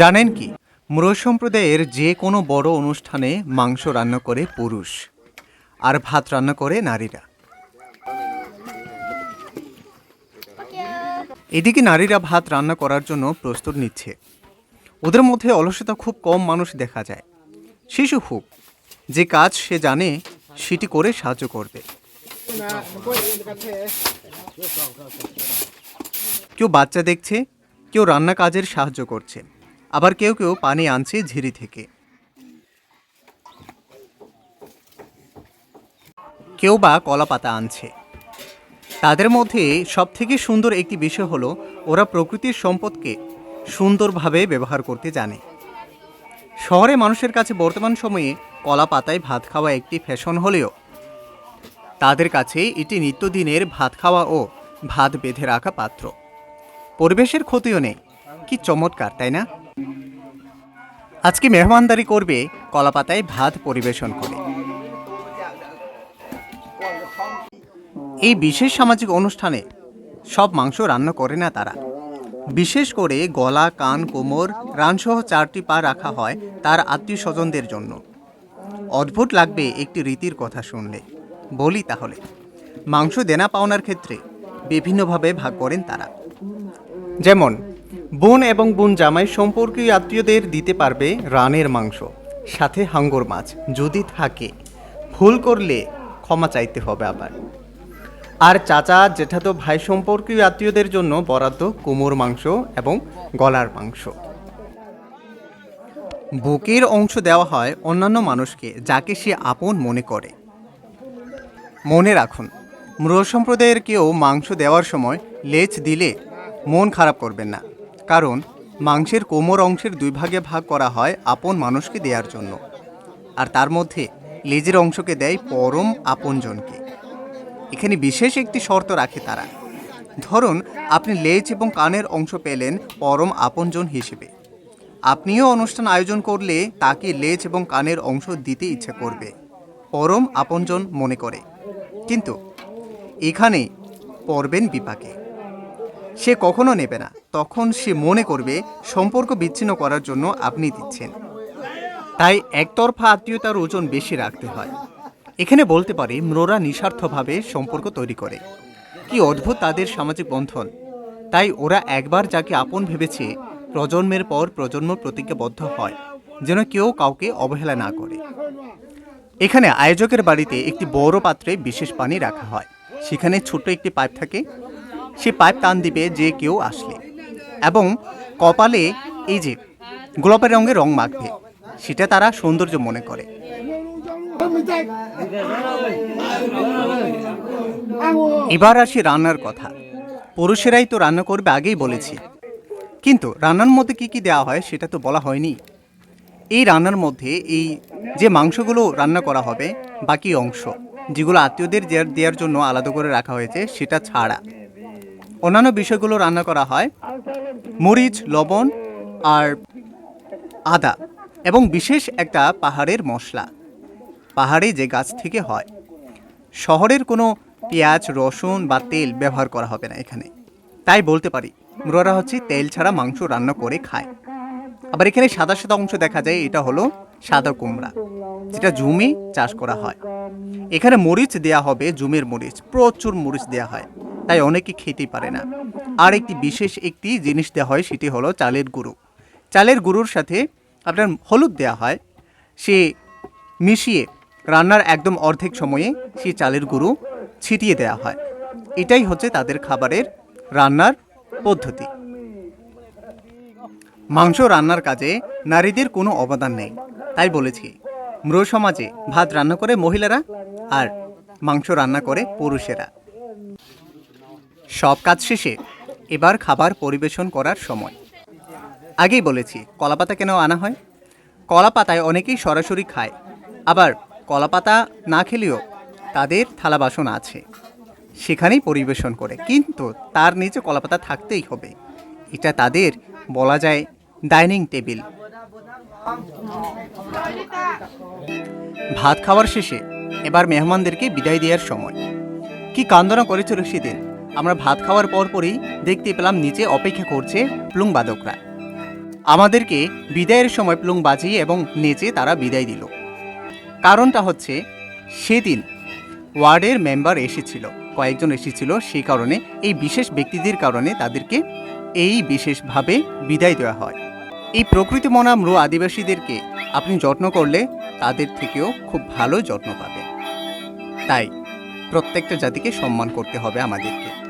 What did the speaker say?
জানেন কি, মুরগ সম্প্রদায়ের যে কোনো বড় অনুষ্ঠানে মাংস রান্না করে পুরুষ আর ভাত রান্না করে নারীরা। এদিকে নারীরা ভাত রান্না করার জন্য প্রস্তুত নিচ্ছে। ওদের মধ্যে অলসতা খুব কম মানুষ দেখা যায়। শিশু হোক, যে কাজ সে জানে সেটি করে সাহায্য করবে। কেউ বাচ্চা দেখছে, কেউ রান্না কাজের সাহায্য করছে, আবার কেউ কেউ পানি আনছে ঝিরি থেকে, কেউ বা কলা পাতা আনছে। তাদের মধ্যে সবথেকে সুন্দর একটি বিষয় হলো ওরা প্রকৃতির সম্পদকে সুন্দরভাবে ব্যবহার করতে জানে। শহরে মানুষের কাছে বর্তমান সময়ে কলা পাতায় ভাত খাওয়া একটি ফ্যাশন হলেও তাদের কাছে এটি নিত্যদিনের ভাত খাওয়া ও ভাত বেঁধে রাখা পাত্র। পরিবেশের ক্ষতিও নেই। কি চমৎকার, তাই না? আজকে মেহমানদারি করবে কলা পাতায় ভাত পরিবেশন করে। এই বিশেষ সামাজিক অনুষ্ঠানে সব মাংস রান্না করে না তারা। বিশেষ করে গলা, কান, কোমর, রানসহ 4টি পা রাখা হয় তার আত্মীয় স্বজনদের জন্য। অদ্ভুত লাগবে একটি রীতির কথা শুনলে। বলি তাহলে, মাংস দেনা পাওনার ক্ষেত্রে বিভিন্নভাবে ভাগ করেন তারা। যেমন বোন এবং বোন জামাই সম্পর্কীয় আত্মীয়দের দিতে পারবে রানের মাংস, সাথে হাঙ্গর মাছ যদি থাকে। ভুল করলে ক্ষমা চাইতে হবে আবার। আর চাচা জেঠাতো ভাই সম্পর্কীয় আত্মীয়দের জন্য বরাদ্দ কোমর মাংস এবং গলার মাংস। বুকের অংশ দেওয়া হয় অন্যান্য মানুষকে যাকে সে আপন মনে করে। মনে রাখুন, মুরগ সম্প্রদায়ের কেউ মাংস দেওয়ার সময় লেজ দিলে মন খারাপ করবেন না, কারণ মাংসের কোমর অংশের 2 ভাগে ভাগ করা হয় আপন মানুষকে দেওয়ার জন্য, আর তার মধ্যে লেজের অংশকে দেয় পরম আপনজনকে। এখানে বিশেষ একটি শর্ত রাখে তারা। ধরুন, আপনি লেজ এবং কানের অংশ পেলেন পরম আপনজন হিসেবে। আপনিও অনুষ্ঠান আয়োজন করলে তাকে লেজ এবং কানের অংশ দিতে ইচ্ছে করবে, পরম আপনজন মনে করে। কিন্তু এখানে পড়বেন বিপাকে। সে কখনো নেবে না। তখন সে মনে করবে সম্পর্ক বিচ্ছিন্ন করার জন্য আপনি দিচ্ছেন। তাই একতরফা আত্মীয়তার ওজন বেশি রাখতে হয়। এখানে বলতে পারি ম্রোরা নিঃস্বার্থভাবে সম্পর্ক তৈরি করে। কি অদ্ভুত তাদের সামাজিক বন্ধন! তাই ওরা একবার যাকে আপন ভেবেছে, প্রজন্মের পর প্রজন্ম প্রতিজ্ঞাবদ্ধ হয় যেন কেউ কাউকে অবহেলা না করে। এখানে আয়োজকের বাড়িতে একটি বড় পাত্রে বিশেষ পানি রাখা হয়। সেখানে ছোট্ট একটি পাইপ থাকে। সে পাইপ টান দিবে যে কেউ আসলে, এবং কপালে এই যে গোলাপের রঙের রং মাখবে, সেটা তারা সৌন্দর্য মনে করে। এবার আসি রান্নার কথা। পুরুষেরাই তো রান্না করবে, আগেই বলেছি। কিন্তু রান্নার মধ্যে কি কি দেওয়া হয় সেটা তো বলা হয়নি। এই রান্নার মধ্যে এই যে মাংসগুলো রান্না করা হবে, বাকি অংশ যেগুলো আত্মীয়দের দেওয়ার জন্য আলাদা করে রাখা হয়েছে সেটা ছাড়া অন্যান্য বিষয়গুলো রান্না করা হয় মরিচ, লবণ আর আদা এবং বিশেষ একটা পাহাড়ের মশলা, পাহাড়ে যে গাছ থেকে হয়। শহরের কোনো পেঁয়াজ, রসুন বা তেল ব্যবহার করা হবে না এখানে। তাই বলতে পারি মুরারা হচ্ছে তেল ছাড়া মাংস রান্না করে খায়। আবার এখানে সাদা সাদা অংশ দেখা যায়, এটা হলো সাদা কুমড়া, যেটা জমি চাষ করা হয়। এখানে মরিচ দেয়া হবে, জুমের মরিচ, প্রচুর মরিচ দেয়া হয়, তাই অনেকে খেতেই পারে না। আর একটি বিশেষ একটি জিনিস দেওয়া হয়, সেটি হলো চালের গুঁড়ো। চালের গুঁড়োর সাথে আপনার হলুদ দেওয়া হয়। সে মিশিয়ে রান্নার একদম অর্ধেক সময়ে সেই চালের গুঁড়ো ছিটিয়ে দেওয়া হয়। এটাই হচ্ছে তাদের খাবারের রান্নার পদ্ধতি। মাংস রান্নার কাজে নারীদের কোনো অবদান নেই। তাই বলেছি, ম্রো সমাজে ভাত রান্না করে মহিলারা আর মাংস রান্না করে পুরুষেরা। সব কাজ শেষে এবার খাবার পরিবেশন করার সময়। আগেই বলেছি কলাপাতা কেন আনা হয়। কলাপাতায় অনেকেই সরাসরি খায়, আবার কলাপাতা না খেলেও তাদের থালা বাসন আছে, সেখানেই পরিবেশন করে। কিন্তু তার নিচে কলাপাতা থাকতেই হবে। এটা তাদের বলা যায় ডাইনিং টেবিল। ভাত খাওয়ার শেষে এবার মেহমানদেরকে বিদায় দেওয়ার সময়। কি কান্দনা করেছিল সেদিন! আমরা ভাত খাওয়ার পরপরই দেখতে পেলাম নিচে অপেক্ষা করছে প্লুং বাদকরা। আমাদেরকে বিদায়ের সময় প্লুং বাজিয়ে এবং নেচে তারা বিদায় দিল। কারণটা হচ্ছে সেদিন ওয়ার্ডের মেম্বার এসেছিল, কয়েকজন এসেছিল, সেই কারণে এই বিশেষ ব্যক্তিদের কারণে তাদেরকে এই বিশেষভাবে বিদায় দেওয়া হয়। এই প্রকৃতি মনা মৃ আদিবাসীদেরকে আপনি যত্ন করলে তাদের থেকেও খুব ভালো যত্ন পাবেন। তাই প্রত্যেকটা জাতিকে সম্মান করতে হবে আমাদেরকে।